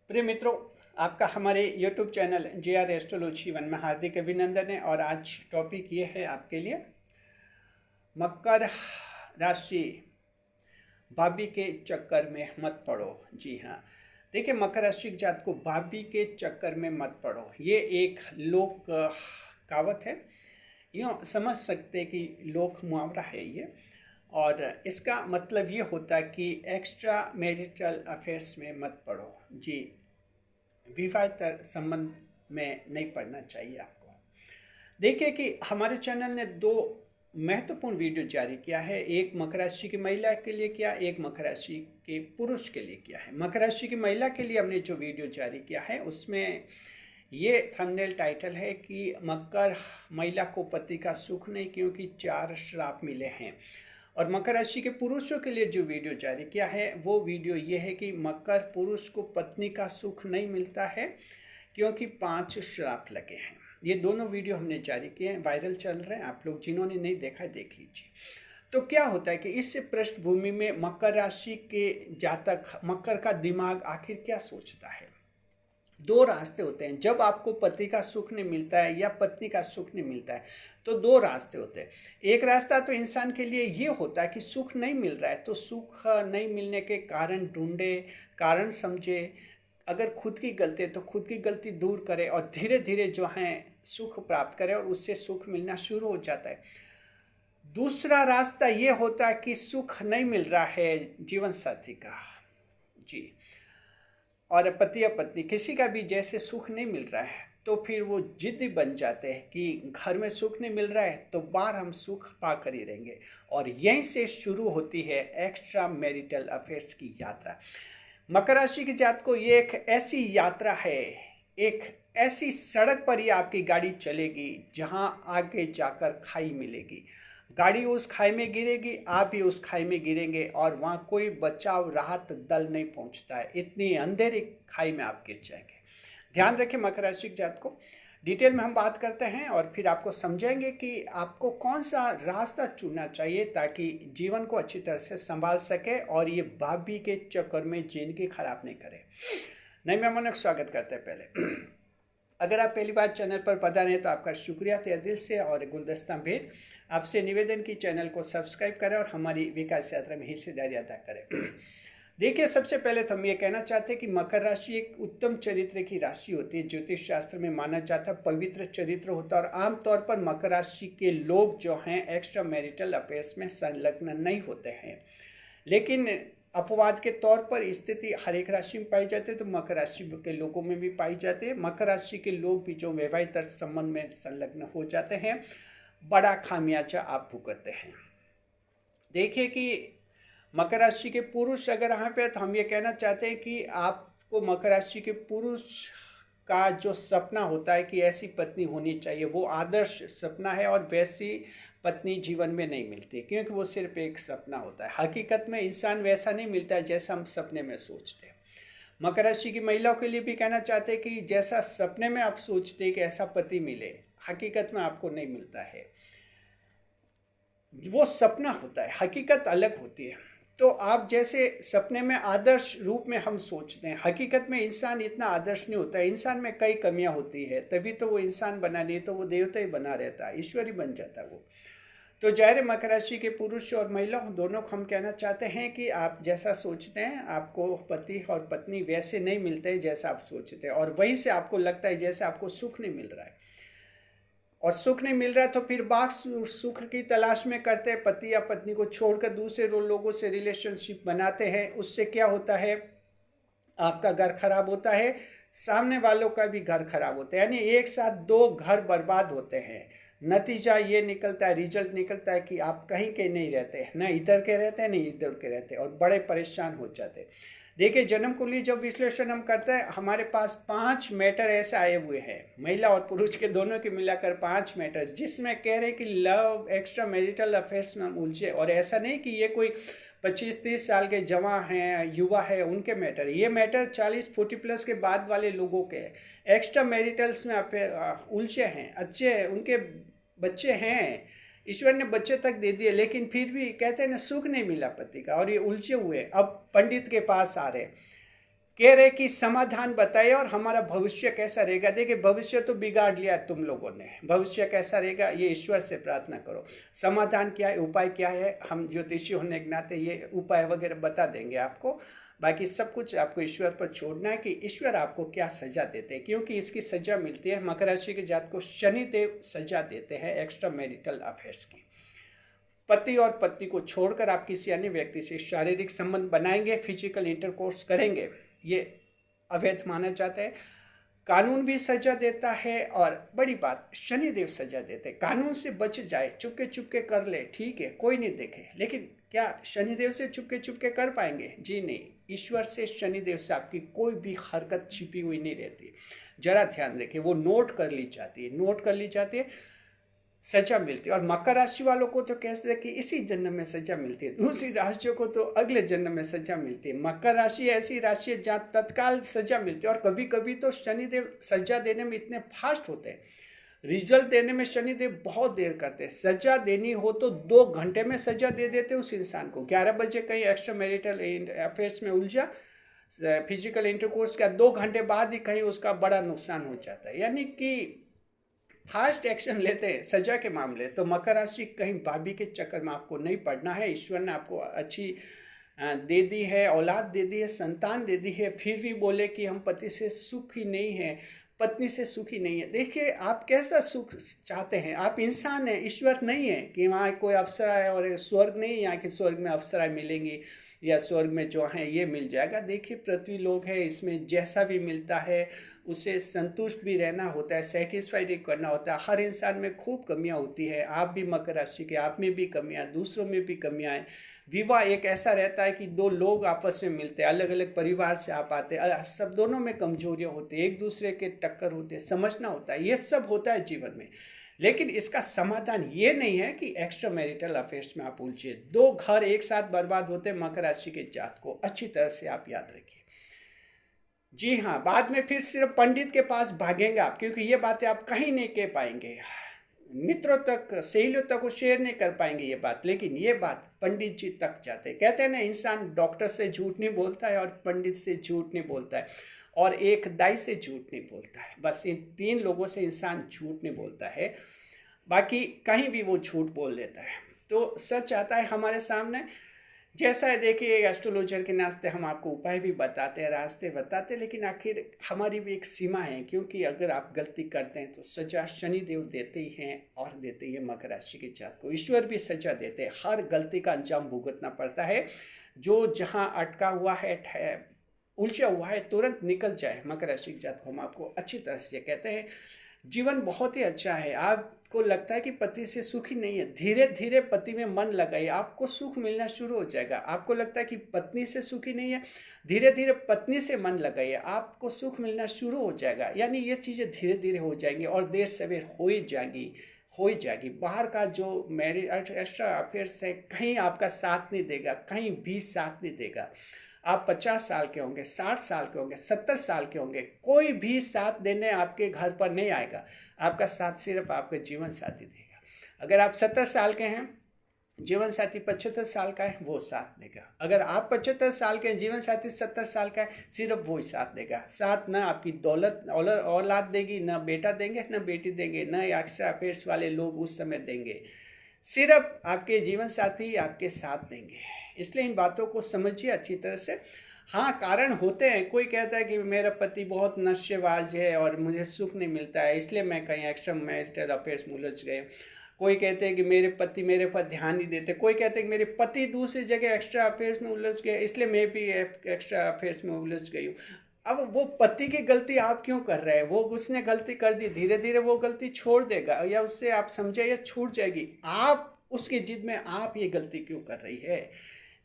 प्रिय मित्रों, आपका हमारे YouTube channel JR astrology one में हार्दिक अभिनंदन है। और आज टॉपिक ये है आपके लिए, मकर राशि भाभी के चक्कर में मत पड़ो। जी हाँ, देखिए, मकर राशि के जात को भाभी के चक्कर में मत पड़ो, ये एक लोक कहावत है। यूँ समझ सकते कि लोक मुहावरा है ये। और इसका मतलब ये होता है कि एक्स्ट्रा मैरिटल अफेयर्स में मत पड़ो। जी, विवाहितर संबंध में नहीं पढ़ना चाहिए आपको। देखिए कि हमारे चैनल ने दो महत्वपूर्ण वीडियो जारी किया है। एक मकर राशि की महिला के लिए किया, एक मकर राशि के पुरुष के लिए किया है। मकर राशि की महिला के लिए हमने जो वीडियो जारी किया है उसमें ये थंबनेल टाइटल है कि मकर महिला को पति का सुख नहीं, क्योंकि 4 श्राप मिले हैं। और मकर राशि के पुरुषों के लिए जो वीडियो जारी किया है वो वीडियो ये है कि मकर पुरुष को पत्नी का सुख नहीं मिलता है, क्योंकि 5 श्राप लगे हैं। ये दोनों वीडियो हमने जारी किए हैं, वायरल चल रहे हैं। आप लोग जिन्होंने नहीं देखा है देख लीजिए। तो क्या होता है कि इस पृष्ठभूमि में मकर राशि के जातक, मकर का दिमाग आखिर क्या सोचता है। दो रास्ते होते हैं। जब आपको पति का सुख नहीं मिलता है या पत्नी का सुख नहीं मिलता है तो दो रास्ते होते हैं। एक रास्ता तो इंसान के लिए ये होता है कि सुख नहीं मिल रहा है तो सुख नहीं मिलने के कारण ढूंढे, कारण समझे। अगर खुद की गलती है तो खुद की गलती दूर करे और धीरे धीरे जो है सुख प्राप्त करे और उससे सुख मिलना शुरू हो जाता है। दूसरा रास्ता ये होता है कि सुख नहीं मिल रहा है जीवन साथी का, जी, और पति या पत्नी किसी का भी जैसे सुख नहीं मिल रहा है तो फिर वो जिद्दी बन जाते हैं कि घर में सुख नहीं मिल रहा है तो बाहर हम सुख पा कर ही रहेंगे। और यहीं से शुरू होती है एक्स्ट्रा मैरिटल अफेयर्स की यात्रा। मकर राशि की जात को ये एक ऐसी यात्रा है, एक ऐसी सड़क पर ही आपकी गाड़ी चलेगी जहां आगे जाकर खाई मिलेगी। गाड़ी उस खाई में गिरेगी, आप ही उस खाई में गिरेंगे और वहाँ कोई बचाव राहत दल नहीं पहुँचता है। इतनी अंधेरी खाई में आप गिर जाएंगे। ध्यान रखें मकर राशि की जात को। डिटेल में हम बात करते हैं और फिर आपको समझेंगे कि आपको कौन सा रास्ता चुनना चाहिए ताकि जीवन को अच्छी तरह से संभाल सके और ये भाभी के चक्कर में जिंदगी खराब नहीं करे। नए मेहमानों का स्वागत करते हैं। पहले अगर आप पहली बार चैनल पर पधारे हैं तो आपका शुक्रिया तहे दिल से। और गुलदस्ता भेंट आपसे निवेदन की चैनल को सब्सक्राइब करें और हमारी विकास यात्रा में हिस्सेदारी अदा करें। देखिए, सबसे पहले तो हम ये कहना चाहते हैं कि मकर राशि एक उत्तम चरित्र की राशि होती है। ज्योतिष शास्त्र में माना जाता है पवित्र चरित्र होता है। और आमतौर पर मकर राशि के लोग जो हैं एक्स्ट्रा मैरिटल अफेयर्स में संलग्न नहीं होते हैं, लेकिन अपवाद के तौर पर स्थिति हर एक राशि में पाई जाती है तो मकर राशि के लोगों में भी पाई जाती है। मकर राशि के लोग भी जो वैवाहिक संबंध में संलग्न हो जाते हैं, बड़ा खामियाजा आप भुगतते हैं। देखिए कि मकर राशि के पुरुष अगर यहाँ पे तो हम ये कहना चाहते हैं कि आपको मकर राशि के पुरुष का जो सपना होता है कि ऐसी पत्नी होनी चाहिए, वो आदर्श सपना है और वैसी पत्नी जीवन में नहीं मिलती, क्योंकि वो सिर्फ एक सपना होता है। हकीकत में इंसान वैसा नहीं मिलता है जैसा हम सपने में सोचते हैं। मकर राशि की महिलाओं के लिए भी कहना चाहते हैं कि जैसा सपने में आप सोचते हैं कि ऐसा पति मिले, हकीकत में आपको नहीं मिलता है। वो सपना होता है, हकीकत अलग होती है। तो आप जैसे सपने में आदर्श रूप में हम सोचते हैं, हकीकत में इंसान इतना आदर्श नहीं होता है। इंसान में कई कमियां होती है, तभी तो वो इंसान बना, नहीं तो वो देवता ही बना रहता है, ईश्वर ही बन जाता है वो। तो जाहिर मकर राशि के पुरुष और महिला दोनों को हम कहना चाहते हैं कि आप जैसा सोचते हैं आपको पति और पत्नी वैसे नहीं मिलते हैं जैसा आप सोचते हैं, और वहीं से आपको लगता है जैसे आपको सुख नहीं मिल रहा है। और सुख नहीं मिल रहा है तो फिर बात सुख की तलाश में करते हैं, पति या पत्नी को छोड़कर दूसरे लोगों से रिलेशनशिप बनाते हैं। उससे क्या होता है, आपका घर खराब होता है, सामने वालों का भी घर खराब होता है, यानी एक साथ 2 घर बर्बाद होते हैं। नतीजा ये निकलता है, रिजल्ट निकलता है कि आप कहीं के नहीं रहते, ना इधर के रहते हैं नहीं इधर के रहते, और बड़े परेशान हो जाते हैं। देखिए, जन्म कुंडली जब विश्लेषण हम करते हैं, हमारे पास 5 मैटर ऐसे आए हुए हैं, महिला और पुरुष के दोनों के मिलाकर 5 मैटर, जिसमें कह रहे हैं कि लव एक्स्ट्रा मैरिटल अफेयर्स में हम उलझे। और ऐसा नहीं कि ये कोई 25-30 साल के जवान हैं, युवा है, उनके मैटर, ये मैटर 40-40 प्लस के बाद वाले लोगों के एक्स्ट्रा मैरिटल्स में उलझे हैं। अच्छे उनके बच्चे हैं, ईश्वर ने बच्चे तक दे दिए, लेकिन फिर भी कहते हैं ना सुख नहीं मिला पति का, और ये उलझे हुए अब पंडित के पास आ रहे। कह रहे कि समाधान बताइए और हमारा भविष्य कैसा रहेगा। देखिए, भविष्य तो बिगाड़ लिया तुम लोगों ने, भविष्य कैसा रहेगा ये ईश्वर से प्रार्थना करो। समाधान क्या है, उपाय क्या है, हम ज्योतिषी होने के नाते ये उपाय वगैरह बता देंगे आपको। बाकी सब कुछ आपको ईश्वर पर छोड़ना है कि ईश्वर आपको क्या सजा देते हैं, क्योंकि इसकी सजा मिलती है। मकर राशि के जात को शनिदेव सजा देते हैं एक्स्ट्रा मैरिटल अफेयर्स की। पति और पत्नी को छोड़कर आप किसी अन्य व्यक्ति से शारीरिक संबंध बनाएंगे, फिजिकल इंटरकोर्स करेंगे, ये अवैध माना जाता है। कानून भी सजा देता है और बड़ी बात शनिदेव सजा देते हैं। कानून से बच जाए, चुपके चुपके कर ले, ठीक है, कोई नहीं देखे, लेकिन क्या शनिदेव से चुपके चुपके कर पाएंगे? जी नहीं, ईश्वर से, शनिदेव से आपकी कोई भी हरकत छिपी हुई नहीं रहती। जरा ध्यान रखिए, वो नोट कर ली जाती है, नोट कर ली जाती है, सजा मिलती है। और मकर राशि वालों को तो कहते हैं कि इसी जन्म में सजा मिलती है, दूसरी राशियों को तो अगले जन्म में सजा मिलती है। मकर राशि ऐसी राशि है जहाँ तत्काल सजा मिलती है। और कभी कभी तो शनिदेव सजा देने में इतने फास्ट होते हैं, रिजल्ट देने में शनिदेव बहुत देर करते हैं। सजा देनी हो तो 2 घंटे में सजा दे देते उस इंसान को। 11 बजे कहीं एक्स्ट्रा मैरिटल अफेयर्स में उलझा, फिजिकल इंटरकोर्स का 2 घंटे बाद ही कहीं उसका बड़ा नुकसान हो जाता है। यानी कि फास्ट एक्शन लेते हैं सजा के मामले। तो मकर राशि कहीं भाभी के चक्कर में आपको नहीं पड़ना है। ईश्वर ने आपको अच्छी दे दी है, औलाद दे दी है, संतान दे दी है, फिर भी बोले कि हम पति से सुखी नहीं है, पत्नी से सुखी नहीं है। देखिए, आप कैसा सुख चाहते हैं? आप इंसान हैं, ईश्वर नहीं है कि वहाँ कोई अप्सरा है और स्वर्ग नहीं, यहाँ के स्वर्ग में अप्सराएं मिलेंगी या स्वर्ग में जो है ये मिल जाएगा। देखिए, पृथ्वी लोक है, इसमें जैसा भी मिलता है उसे संतुष्ट भी रहना होता है, सेटिस्फाइड करना होता है। हर इंसान में खूब कमियां होती है। आप भी मकर राशि के, आप में भी कमियां, दूसरों में भी कमियां हैं। विवाह एक ऐसा रहता है कि 2 लोग आपस में मिलते हैं, अलग अलग परिवार से आप आते हैं, सब दोनों में कमजोरियां होती है, एक दूसरे के टक्कर होते हैं, समझना होता है, ये सब होता है जीवन में। लेकिन इसका समाधान ये नहीं है कि एक्स्ट्रा मैरिटल अफेयर्स में आप उलझे। 2 घर एक साथ बर्बाद होते हैं मकर राशि के जात को, अच्छी तरह से आप याद रखिए। जी हाँ, बाद में फिर सिर्फ पंडित के पास भागेंगे आप, क्योंकि ये बातें आप कहीं नहीं कह पाएंगे, मित्रों तक, सहेलियों तक को शेयर नहीं कर पाएंगे ये बात। लेकिन ये बात पंडित जी तक जाते हैं। कहते हैं ना, इंसान डॉक्टर से झूठ नहीं बोलता है और पंडित से झूठ नहीं बोलता है और एक दाई से झूठ नहीं बोलता है। बस इन 3 लोगों से इंसान झूठ नहीं बोलता है, बाकी कहीं भी वो झूठ बोल देता है। तो सच आता है हमारे सामने, जैसा है। देखिए, एस्ट्रोलॉजर के नाते हम आपको उपाय भी बताते हैं, रास्ते बताते हैं, लेकिन आखिर हमारी भी एक सीमा है, क्योंकि अगर आप गलती करते हैं तो सजा शनिदेव देते ही हैं और देते ही है मकर राशि के जात को। ईश्वर भी सजा देते हैं, हर गलती का अंजाम भुगतना पड़ता है। जो जहाँ अटका हुआ है, उलझा हुआ है, तुरंत निकल जाए। मकर राशि के जात को हम आपको अच्छी तरह से कहते हैं, जीवन बहुत ही अच्छा है। आपको लगता है कि पति से सुखी नहीं है, धीरे धीरे पति में मन लगाइए, आपको सुख मिलना शुरू हो जाएगा। आपको लगता है कि पत्नी से सुखी नहीं है, धीरे धीरे पत्नी से मन लगाइए, आपको सुख मिलना शुरू हो जाएगा। यानी ये चीज़ें धीरे धीरे हो जाएंगी और देर सवेर हो ही जाएगी। बाहर का जो मैरिज एक्स्ट्रा अफेयर्स है, कहीं आपका साथ नहीं देगा, कहीं भी साथ नहीं देगा। आप 50 साल के होंगे, 60 साल के होंगे, 70 साल के होंगे, कोई भी साथ देने आपके घर पर नहीं आएगा। आपका साथ सिर्फ आपका जीवन साथी देगा। अगर आप 70 साल के हैं, जीवन साथी 75 साल का है, वो साथ देगा। अगर आप 75 साल के हैं, जीवन साथी 70 साल का है, सिर्फ वो ही साथ देगा। साथ ना आपकी दौलत औलाद देगी, ना बेटा देंगे, ना बेटी देंगे, ना एक्स्ट्रा अफेयर्स वाले लोग उस समय देंगे, सिर्फ आपके जीवन साथी आपके साथ देंगे। इसलिए इन बातों को समझिए अच्छी तरह से। हाँ, कारण होते हैं। कोई कहता है कि मेरा पति बहुत नशेबाज है और मुझे सुख नहीं मिलता है, इसलिए मैं कहीं एक्स्ट्रा मैरिटल अफेयर्स में उलझ गए। कोई कहते हैं कि मेरे पति मेरे पर ध्यान नहीं देते। कोई कहते हैं कि मेरे पति दूसरी जगह एक्स्ट्रा अफेयर्स में उलझ गए, इसलिए मैं भी एक्स्ट्रा अफेयर्स में उलझ गई हूँ। अब वो पति की गलती आप क्यों कर रहे हैं? वो उसने गलती कर दी, धीरे धीरे वो गलती छोड़ देगा, या उससे आप समझाइए छूट जाएगी। आप उसकी जिद में आप ये गलती क्यों कर रही है?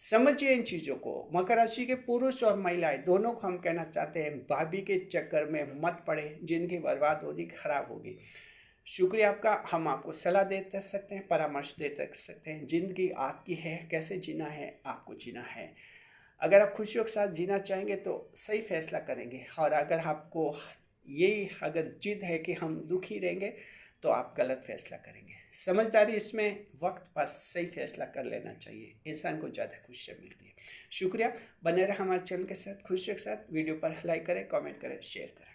समझिए इन चीज़ों को। मकर राशि के पुरुष और महिलाएं दोनों को हम कहना चाहते हैं, भाभी के चक्कर में मत पड़े, जिंदगी बर्बाद होगी, खराब होगी। शुक्रिया आपका। हम आपको सलाह दे सकते हैं, परामर्श दे सकते हैं। जिंदगी आपकी है, कैसे जीना है आपको जीना है। अगर आप खुशियों के साथ जीना चाहेंगे तो सही फैसला करेंगे, और अगर आपको यही अगर जिद है कि हम दुखी रहेंगे तो आप गलत फैसला करेंगे। समझदारी इसमें वक्त पर सही फैसला कर लेना चाहिए, इंसान को ज़्यादा खुशी मिलती है। शुक्रिया, बने रहे हमारे चैनल के साथ, खुशियों के साथ। वीडियो पर लाइक करें, कमेंट करें, शेयर करें।